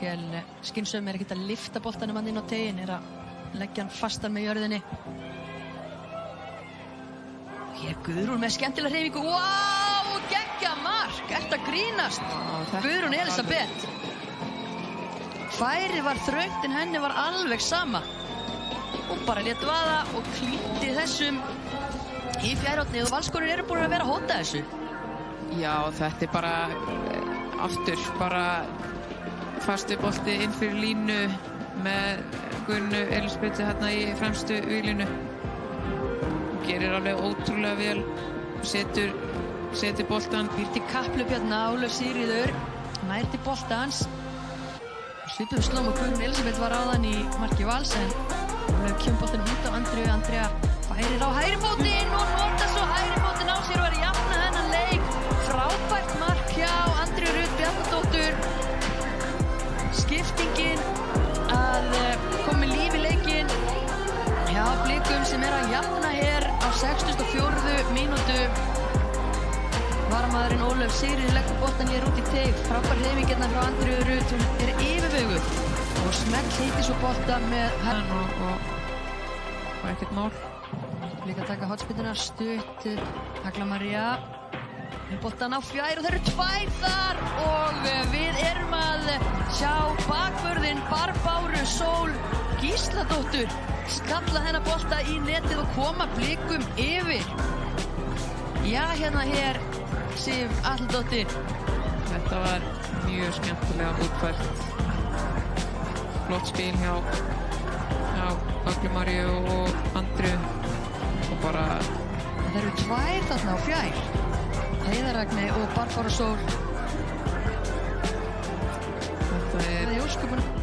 Mikkel Skynsum ekkert að lyfta boltanum hann inn á tegin, að leggja hann fastan með jörðinni. Hér Guðrún með skemmtilega hreyfingu. Vá, geggja mark, ert að grínast. Guðrún Elisabeth. Færið var þröngt en henni var alveg sama. Hún bara lét vaða og klíti þessum í fjærhornið og Valskonur eru búin að vera að hóta þessu. Já, þetta bara aftur bara fastu bolti inn fyrir línu með Guðrúnu Elísabetu hérna í fremstu víglínu. Hún gerir alveg ótrúlega vel, setur boltan. Býr til kapphlaup hérna, Ólöf Sigríður nær til boltans. Svipum slóm og Guðrún Elísabet var áðan í marki Vals en Ólöf kemur boltanum út á Andreu. Andrea færir á hægri fótinn og notar svo hægri fótinn á sér og er að jafna þennan leik. Frábært mark hjá Andreu Rut Bjarnadóttur. Skiptingin að koma líf í leikinn hjá Blikum sem er að jafna hér á 64. mínútu. Varamaðurinn Ólöf Sigríður leggur boltan hér út í teig. Frábær hreyfing hérna frá Andreu Rut, hún er yfirveguð og smell hleypir svo bolta með og ekkert mál. Líka að taka hotspilluna, stutt Agla María með boltan á fjær og þeir eru tvær þar og við erum að sjá bakvörðinn Barbáru Sól Gísladóttur skalla þennan bolta í netið og koma Blikum yfir. Já, hér Sif Atladóttir. Þetta var mjög skemmtilega útfært. Flott spil hjá Aglu Maríu og Andreu og bara... Það eru tvær þarna á fjær. Heiða Ragney og Barbára Sól. Þetta Það er í ósköpunum.